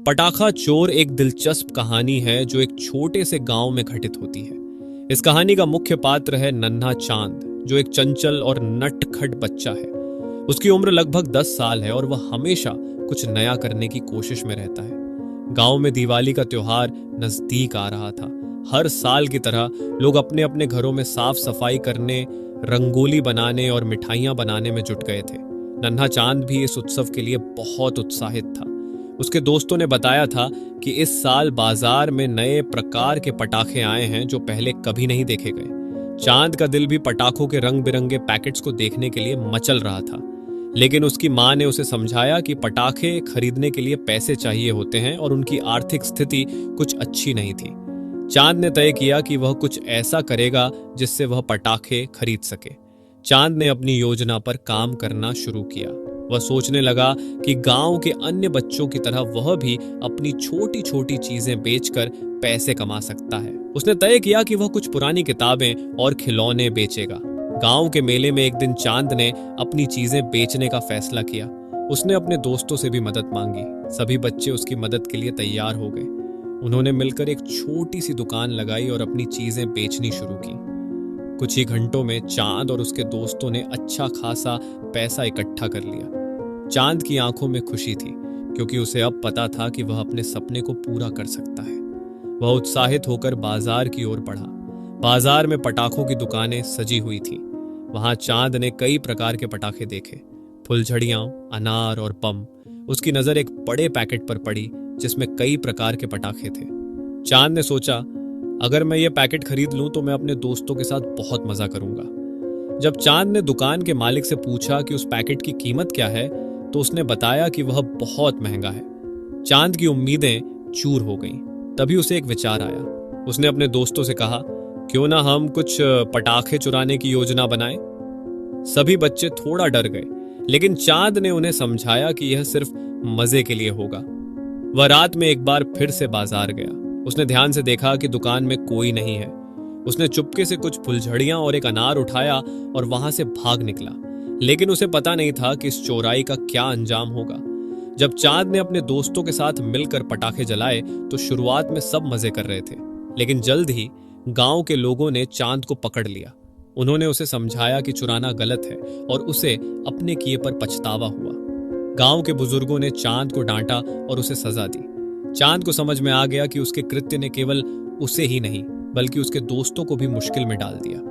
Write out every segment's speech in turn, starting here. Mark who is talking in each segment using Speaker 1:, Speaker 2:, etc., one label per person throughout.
Speaker 1: पटाखा चोर एक दिलचस्प कहानी है जो एक छोटे से गांव में घटित होती है। इस कहानी का मुख्य पात्र है नन्हा चांद, जो एक चंचल और नटखट बच्चा है। उसकी उम्र लगभग 10 साल है और वह हमेशा कुछ नया करने की कोशिश में रहता है। गांव में दिवाली का त्योहार नजदीक आ रहा था। हर साल की तरह लोग अपने अपने घरों में साफ सफाई करने, रंगोली बनाने और मिठाइयां बनाने में जुट गए थे। नन्हा चांद भी इस उत्सव के लिए बहुत उत्साहित था। उसके दोस्तों ने बताया था कि इस साल बाजार में नए प्रकार के पटाखे आए हैं जो पहले कभी नहीं देखे गए। चांद का दिल भी पटाखों के रंग बिरंगे पैकेट्स को देखने के लिए मचल रहा था, लेकिन उसकी मां ने उसे समझाया कि पटाखे खरीदने के लिए पैसे चाहिए होते हैं और उनकी आर्थिक स्थिति कुछ अच्छी नहीं थी। चांद ने तय किया कि वह कुछ ऐसा करेगा जिससे वह पटाखे खरीद सके। चांद ने अपनी योजना पर काम करना शुरू किया। वह सोचने लगा कि गांव के अन्य बच्चों की तरह वह भी अपनी छोटी छोटी चीजें बेचकर पैसे कमा सकता है। उसने तय किया कि वह कुछ पुरानी किताबें और खिलौने बेचेगा। गांव के मेले में एक दिन चांद ने अपनी चीजें बेचने का फैसला किया। उसने अपने दोस्तों से भी मदद मांगी। सभी बच्चे उसकी मदद के लिए तैयार हो गए। उन्होंने मिलकर एक छोटी सी दुकान लगाई और अपनी चीजें बेचनी शुरू की। कुछ ही घंटों में चांद और उसके दोस्तों ने अच्छा खासा पैसा इकट्ठा कर लिया। चांद की आंखों में खुशी थी, क्योंकि उसे अब पता था कि वह अपने सपने को पूरा कर सकता है। वह उत्साहित होकर बाजार की ओर बढ़ा। बाजार में पटाखों की दुकानें सजी हुई थीं। वहां चांद ने कई प्रकार के पटाखे देखे, फुलझड़ियां, अनार और बम। उसकी नजर एक बड़े पैकेट पर पड़ी जिसमें कई प्रकार के पटाखे थे। चांद ने सोचा, अगर मैं ये पैकेट खरीद लूं तो मैं अपने दोस्तों के साथ बहुत मजा करूंगा। जब चांद ने दुकान के मालिक से पूछा कि उस पैकेट की कीमत क्या है, तो उसने बताया कि वह बहुत महंगा है। चांद की उम्मीदें चूर हो गईं। तभी उसे एक विचार आया। उसने अपने दोस्तों से कहा, क्यों ना हम कुछ पटाखे चुराने की योजना बनाएं? सभी बच्चे थोड़ा डर गए, लेकिन चांद ने उन्हें समझाया कि यह सिर्फ मजे के लिए होगा। वह रात में एक बार फिर से बाजार गया। उसने ध्यान से देखा कि दुकान में कोई नहीं है। उसने चुपके से कुछ फुलझड़ियां और एक अनार उठाया और वहां से भाग निकला। लेकिन उसे पता नहीं था कि इस चोराई का क्या अंजाम होगा। जब चांद ने अपने दोस्तों के साथ मिलकर पटाखे जलाए तो शुरुआत में सब मजे कर रहे थे, लेकिन जल्द ही गांव के लोगों ने चांद को पकड़ लिया। उन्होंने उसे समझाया कि चुराना गलत है और उसे अपने किए पर पछतावा हुआ। गांव के बुजुर्गों ने चांद को डांटा और उसे सजा दी। चांद को समझ में आ गया कि उसके कृत्य ने केवल उसे ही नहीं बल्कि उसके दोस्तों को भी मुश्किल में डाल दिया।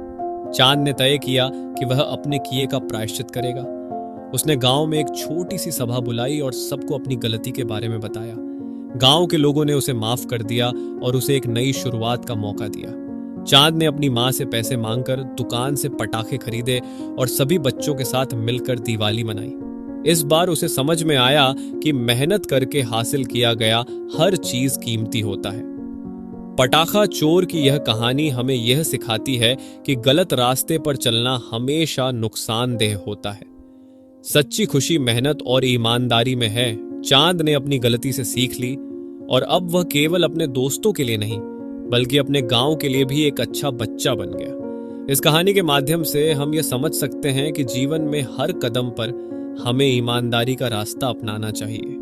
Speaker 1: चांद ने तय किया कि वह अपने किए का प्रायश्चित करेगा। उसने गांव में एक छोटी सी सभा बुलाई और सबको अपनी गलती के बारे में बताया। गांव के लोगों ने उसे माफ कर दिया और उसे एक नई शुरुआत का मौका दिया। चांद ने अपनी मां से पैसे मांगकर दुकान से पटाखे खरीदे और सभी बच्चों के साथ मिलकर दिवाली मनाई। इस बार उसे समझ में आया कि मेहनत करके हासिल किया गया हर चीज कीमती होता है। पटाखा चोर की यह कहानी हमें यह सिखाती है कि गलत रास्ते पर चलना हमेशा नुकसानदेह होता है। सच्ची खुशी मेहनत और ईमानदारी में है। चांद ने अपनी गलती से सीख ली और अब वह केवल अपने दोस्तों के लिए नहीं बल्कि अपने गांव के लिए भी एक अच्छा बच्चा बन गया। इस कहानी के माध्यम से हम यह समझ सकते हैं कि जीवन में हर कदम पर हमें ईमानदारी का रास्ता अपनाना चाहिए।